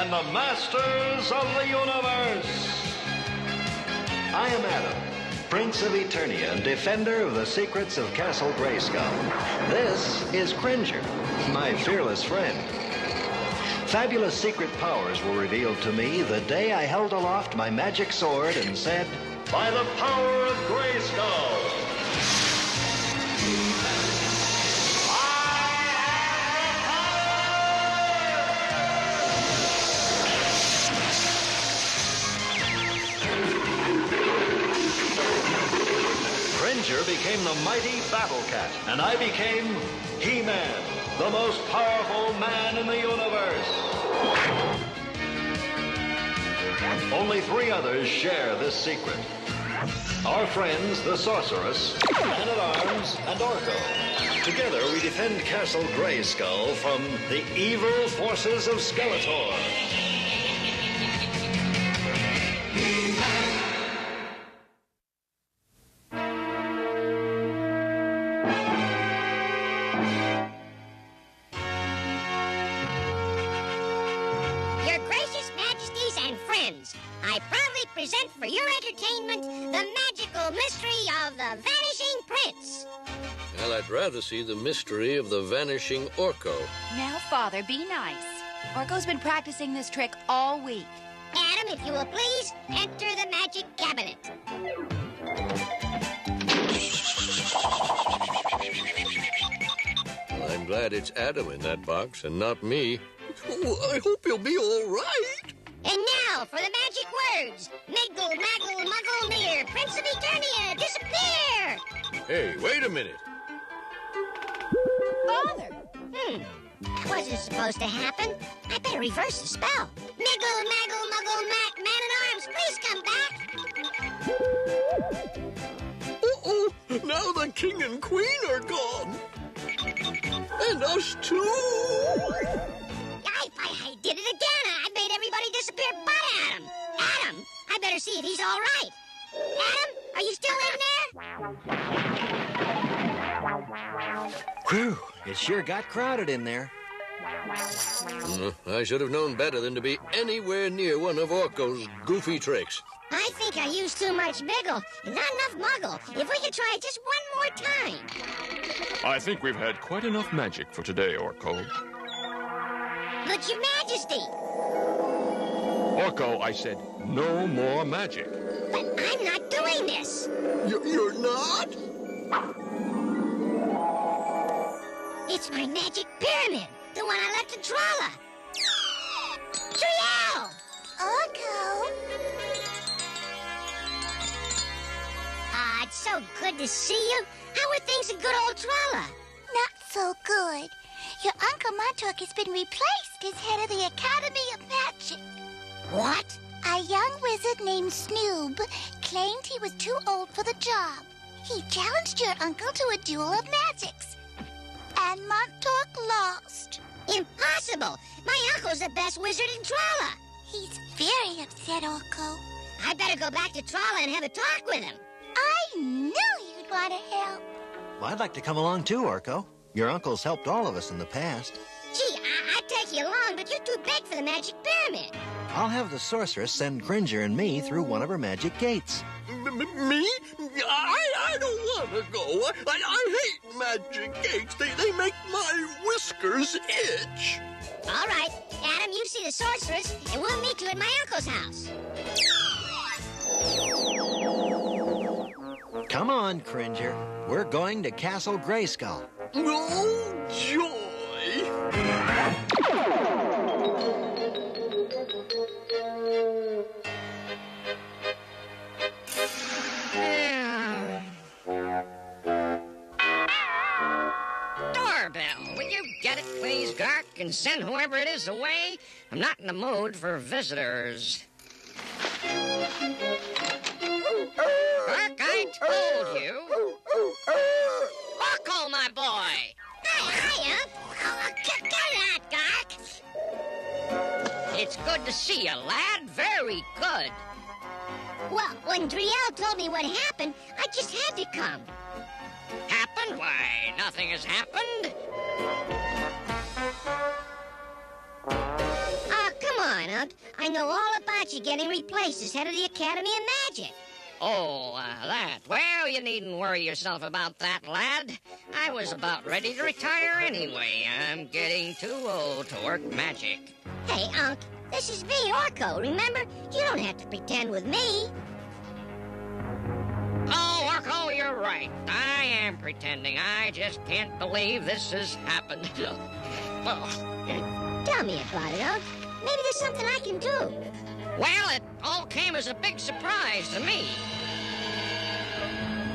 and the masters of the universe. I am Adam, Prince of Eternia and defender of the secrets of Castle Grayskull. This is Cringer, my fearless friend. Fabulous secret powers were revealed to me the day I held aloft my magic sword and said, "By the power of Grayskull, Cringer became the mighty Battle Cat, and I became He-Man, the most powerful man in the universe. Only 3 others share this secret. Our friends, the Sorceress, Man-at-Arms, and Orko. Together, we defend Castle Grayskull from the evil forces of Skeletor. I proudly present for your entertainment the magical mystery of the Vanishing Prince. Well, I'd rather see the mystery of the Vanishing Orko. Now, Father, be nice. Orko's been practicing this trick all week. Adam, if you will please, enter the magic cabinet. Well, I'm glad it's Adam in that box and not me. Oh, I hope he'll be all right. And now for the magic words. Miggle, maggle, muggle, near. Prince of Eternia, disappear! Hey, wait a minute. Father! That wasn't supposed to happen. I better reverse the spell. Miggle, maggle, muggle, mac, man-at-arms, please come back. Uh-oh, now the king and queen are gone. And us too. I did it again. I made everybody disappear but Adam. Adam, I better see if he's all right. Adam, are you still in there? Whew, it sure got crowded in there. I should have known better than to be anywhere near one of Orko's goofy tricks. I think I used too much Miggle and not enough Muggle. If we could try it just one more time. I think we've had quite enough magic for today, Orko. But Your Majesty! Orko, I said, no more magic. But I'm not doing this. You're not? It's my magic pyramid, the one I left to Trolla. Triel! Orko! It's so good to see you. How are things in good old Trolla? Not so good. Your Uncle Montauk has been replaced as head of the Academy of Magic. What? A young wizard named Snoob claimed he was too old for the job. He challenged your uncle to a duel of magics. And Montauk lost. Impossible! My uncle's the best wizard in Trolla. He's very upset, Orko. I better go back to Trolla and have a talk with him. I knew you'd want to help. Well, I'd like to come along too, Orko. Your uncle's helped all of us in the past. Gee, I'd take you along, but you're too big for the magic pyramid. I'll have the sorceress send Cringer and me through one of her magic gates. Me? I don't want to go. I hate magic gates. They make my whiskers itch. All right, Adam, you see the sorceress, and we'll meet you at my uncle's house. Come on, Cringer. We're going to Castle Grayskull. Oh, joy! Doorbell, will you get it, please, Gark, and send whoever it is away? I'm not in the mood for visitors. Gark, I told you. Orko, my boy. Hiya. Get out, Gark. It's good to see you, lad. Very good. Well, when Driel told me what happened, I just had to come. Happened? Why, nothing has happened. Come on, Unc. I know all about you getting replaced as head of the Academy of Magic. Oh, that. Well, you needn't worry yourself about that, lad. I was about ready to retire anyway. I'm getting too old to work magic. Hey, Unc, this is me, Orko, remember? You don't have to pretend with me. Oh, Orko, you're right. I am pretending. I just can't believe this has happened. Oh. Tell me about it, Unc. Maybe there's something I can do. Well, it all came as a big surprise to me.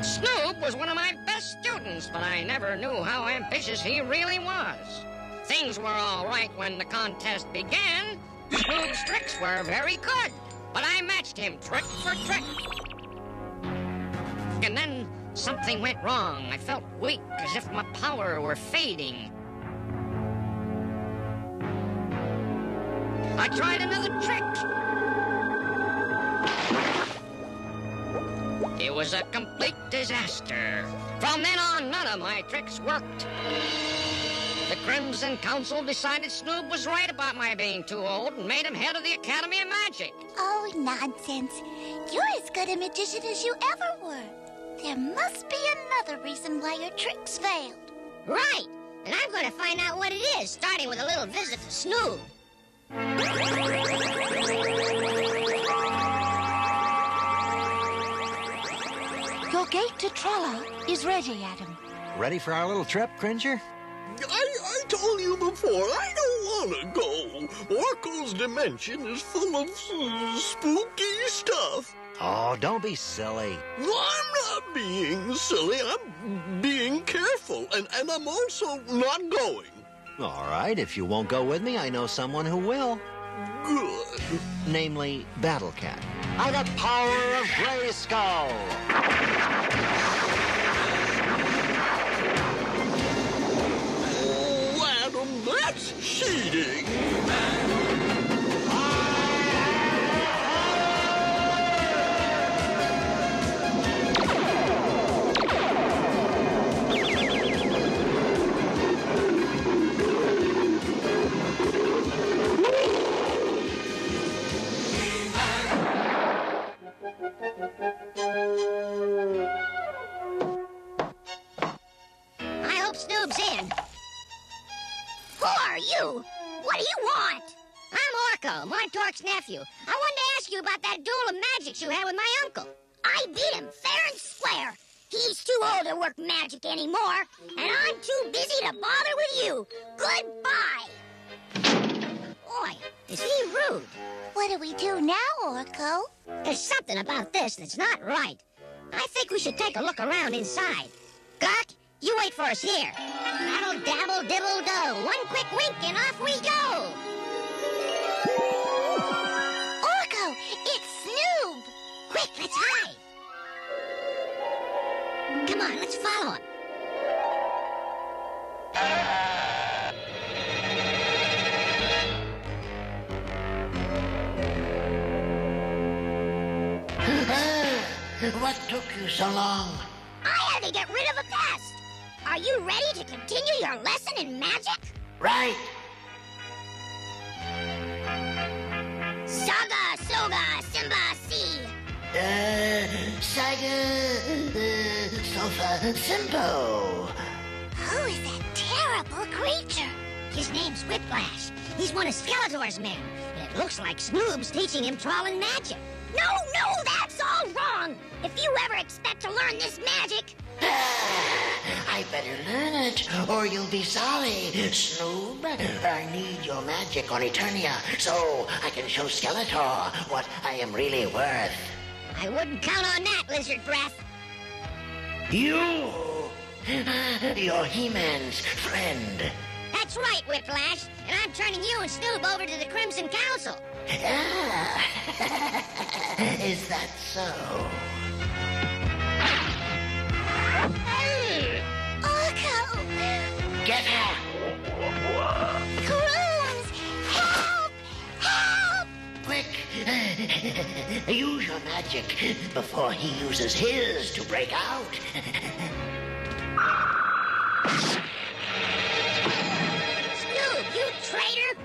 Snoop was one of my best students, but I never knew how ambitious he really was. Things were all right when the contest began. Snoop's tricks were very good, but I matched him trick for trick. And then something went wrong. I felt weak, as if my power were fading. I tried another trick. It was a complete disaster. From then on, none of my tricks worked. The Crimson Council decided Snoop was right about my being too old and made him head of the Academy of Magic. Oh, nonsense. You're as good a magician as you ever were. There must be another reason why your tricks failed. Right, and I'm going to find out what it is, starting with a little visit to Snoop. Your gate to Trolla is ready, Adam. Ready for our little trip, Cringer? I told you before, I don't want to go. Orko's dimension is full of spooky stuff. Oh, don't be silly. I'm not being silly. I'm being careful, and I'm also not going. All right, if you won't go with me, I know someone who will. Good. Namely, Battle Cat. By the power of Grayskull! Oh, Adam, that's cheating. I hope Snoop's in. Who are you? What do you want? I'm Orko, Montork's nephew. I wanted to ask you about that duel of magics you had with my uncle. I beat him fair and square. He's too old to work magic anymore, and I'm too busy to bother with you. Goodbye. Boy, is he rude. What do we do now, Orko? There's something about this that's not right. I think we should take a look around inside. Gurk, you wait for us here. Dabble, dabble, dibble, do. One quick wink and off we go. Orko, it's Snoop! Quick, let's hide. Come on, let's follow him. What took you so long? I had to get rid of a pest. Are you ready to continue your lesson in magic? Right. Saga, Soga, Simba, Si. Saga, Sofa, Simpo. Who is that terrible creature? His name's Whiplash. He's one of Skeletor's men. And it looks like Snoop's teaching him Trollan magic. No, that's all wrong. If you ever expect to learn this magic... I better learn it, or you'll be sorry, Snoop. I need your magic on Eternia, so I can show Skeletor what I am really worth. I wouldn't count on that, Lizard Breath. You! You're He-Man's friend. That's right, Whiplash. And I'm turning you and Snoop over to the Crimson Council. Ah, is that so? Orko! Get her! Crooms! Help! Help! Quick! Use your magic before he uses his to break out. Snoop, you traitor!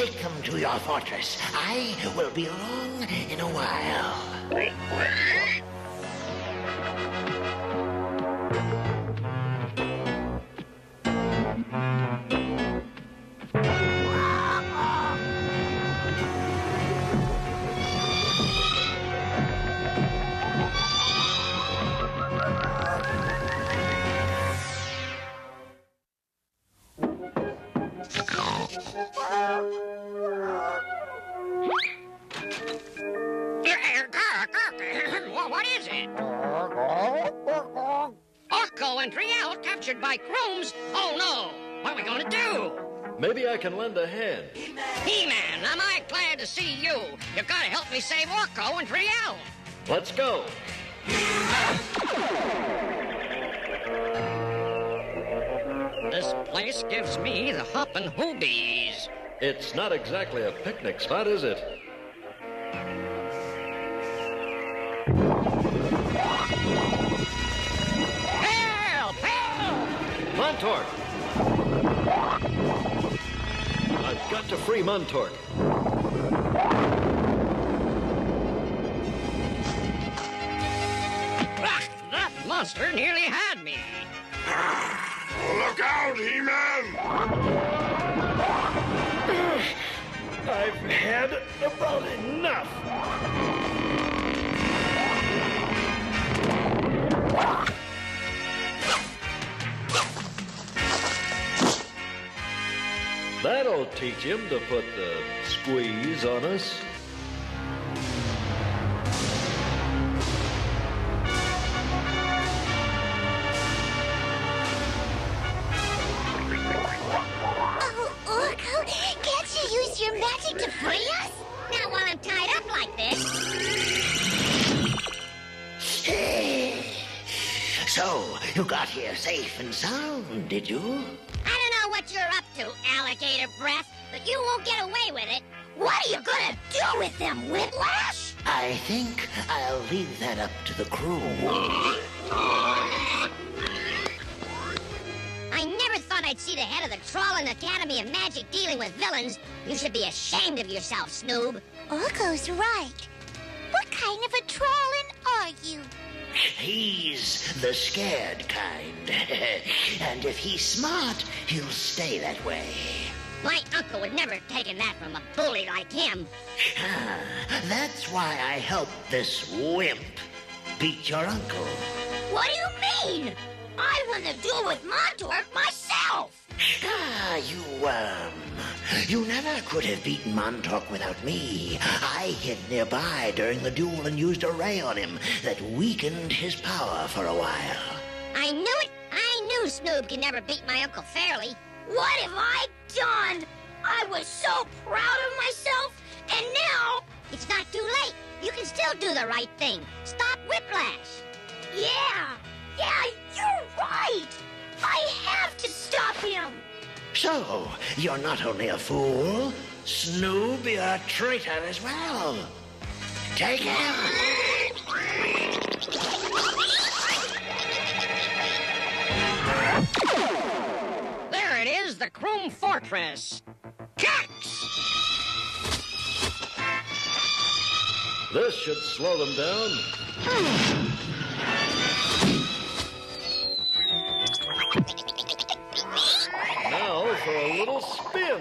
take them to your fortress. I will be along in a while. What is it? Orko and Triel captured by Crooms? Oh no! What are we gonna do? Maybe I can lend a hand. He-Man, am I glad to see you? You gotta help me save Orko and Triel. Let's go. This place gives me the hoppin' hoobies. It's not exactly a picnic spot, is it? Help! Help! Montork! I've got to free Montork. Ah, that monster nearly had me. Look out, He-Man! I've had about enough. That'll teach him to put the squeeze on us. Oh, Orko, can't you use your magic to free us? Not while I'm tied up like this. So, you got here safe and sound, did you? I don't know what you're up to, alligator breath, but you won't get away with it. What are you gonna do with them, Whiplash? I think I'll leave that up to the crew. I never thought I'd see the head of the Trolla Academy of Magic dealing with villains. You should be ashamed of yourself, Snoob. Orko's right. What kind of a trollin' are you? He's the scared kind. And if he's smart, he'll stay that way. My uncle would never have taken that from a bully like him. That's why I helped this wimp beat your uncle. What do you mean? I won the duel with Montork myself. You worm. You never could have beaten Montork without me. I hid nearby during the duel and used a ray on him that weakened his power for a while. I knew it. I knew Snoob could never beat my uncle fairly. What have I done? I was so proud of myself, and now it's not too late. You can still do the right thing. Stop Whiplash. Yeah, you're right. I have to stop him. So, you're not only a fool, Snoob, you're a traitor as well. Take him! There it is, the Croom Fortress. Cax! This should slow them down. Now for a little spin.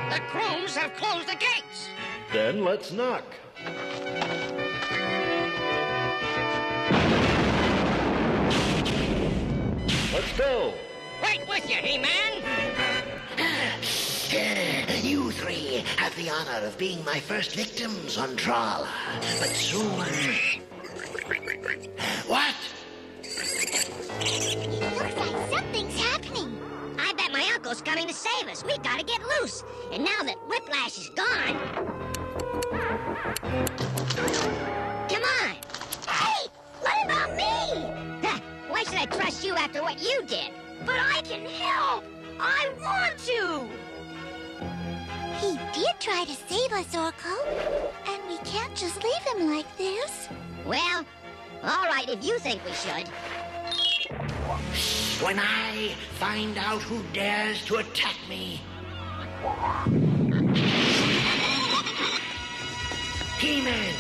The Crooms have closed the gates. Then let's knock. Let's go. Right with you, He-Man. You three have the honor of being my first victims on Trolla. But soon... What? Looks like something's happening. I bet my uncle's coming to save us. We gotta get loose. And now that Whiplash is gone... Come on. Hey, what about me? Why should I trust you after what you did? But I can help! I want to! He did try to save us, Orko. And we can't just leave him like this. Well, all right, if you think we should. When I find out who dares to attack me. He-Man!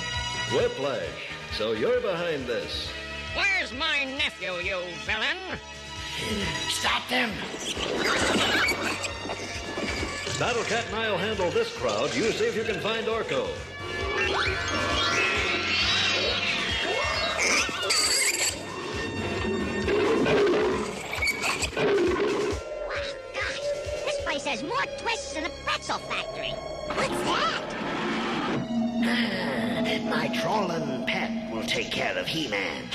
Whiplash, so you're behind this. Where's my nephew, you villain? Stop them! Battlecat and I'll handle this crowd. You see if you can find Orko. Gosh, this place has more twists than a pretzel factory. What's that? My Trolla pet will take care of He-Man.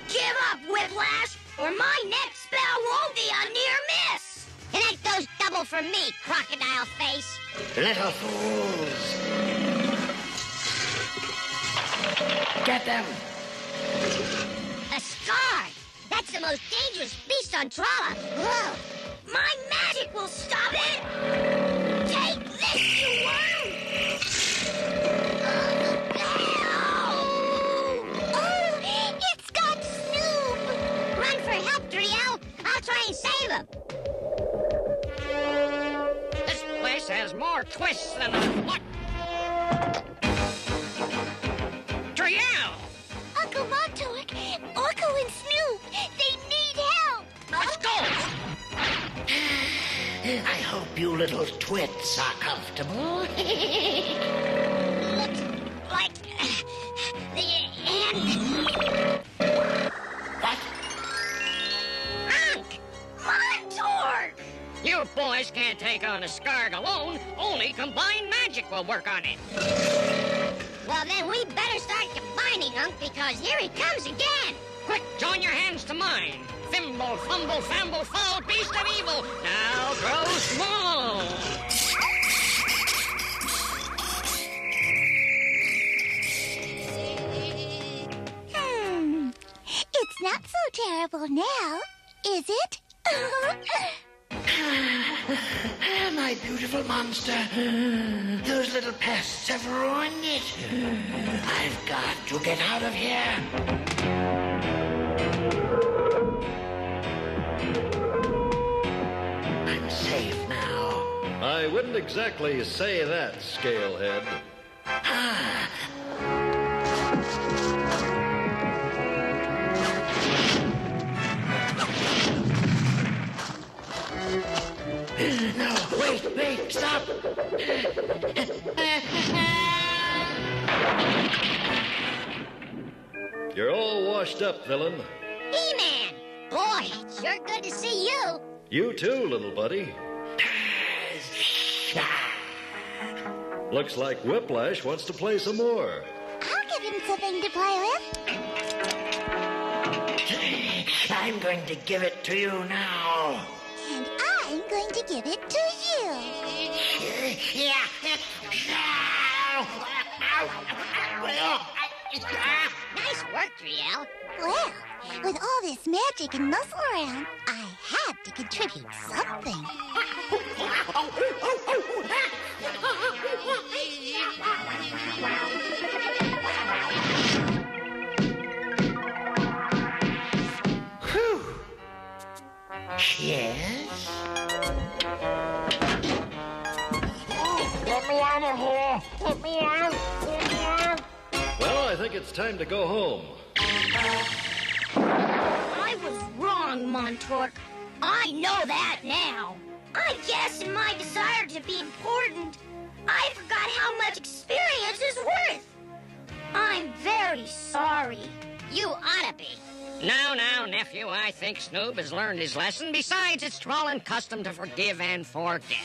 Give up, Whiplash, or my next spell won't be a near miss. And that goes double for me, crocodile face. Little fools! Get them! A scar! That's the most dangerous beast on Trolla. Whoa. My magic will stop it! Take this, you worm! Oh, it's got Snoop! Run for help, Driel! I'll try and save him! This place has more twists than a what? Triel! Uncle Montork, Orko and Snoop, they need help! Let's go! I hope you little twits are comfortable. Looks like the end. What? Unc! Montork! You boys can't take on a Scarg alone. Only combined magic will work on it. Well, then we better start combining, Unc, because here he comes again. Quick, join your hands to mine. Thimble, fumble, famble, fall, beast of evil. Now grow small. It's not so terrible now, is it? My beautiful monster. Those little pests have ruined it. I've got to get out of here. I'm safe now. I wouldn't exactly say that, Scalehead. No, wait, stop! You're all washed up, villain. He-Man! Boy, it's sure good to see you. You too, little buddy. Looks like Whiplash wants to play some more. I'll give him something to play with. I'm going to give it to you now. And I'm going to give it to you. Nice work, Driel. Well, with all this magic and muscle around, I had to contribute something. Whew. Yes? Get me out of here! Get me out! Get me out! Well, I think it's time to go home. I was wrong, Montork. I know that now. I guess in my desire to be important, I forgot how much experience is worth. I'm very sorry. You ought to be. Now, nephew, I think Snoob has learned his lesson. Besides, it's Trollan custom to forgive and forget.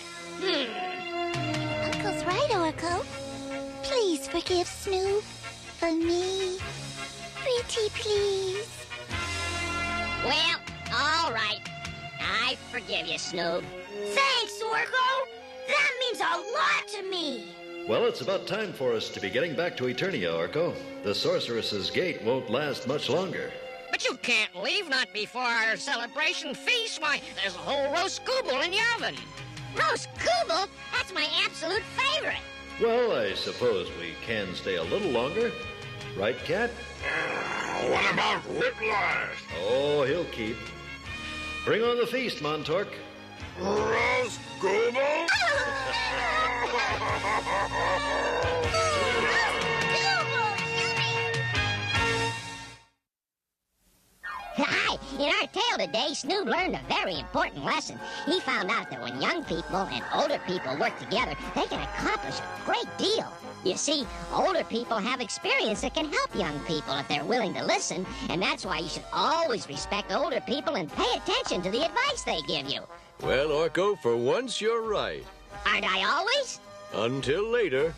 Uncle's right, Orko. Please forgive Snoop for me. Pretty please. Well, all right. I forgive you, Snoob. Thanks, Orko. That means a lot to me. Well, it's about time for us to be getting back to Eternia, Orko. The Sorceress's Gate won't last much longer. But you can't leave, not before our celebration feast. Why, there's a whole roast goobel in the oven. Roast goobel? That's my absolute favorite. Well, I suppose we can stay a little longer. Right, Cat? What about Whiplash? Oh, he'll keep. Bring on the feast, Montork. Roast Google? Hi, in our tale today, Snoob learned a very important lesson. He found out that when young people and older people work together, they can accomplish a great deal. You see, older people have experience that can help young people if they're willing to listen, and that's why you should always respect older people and pay attention to the advice they give you. Well, Orko, for once you're right. Aren't I always? Until later.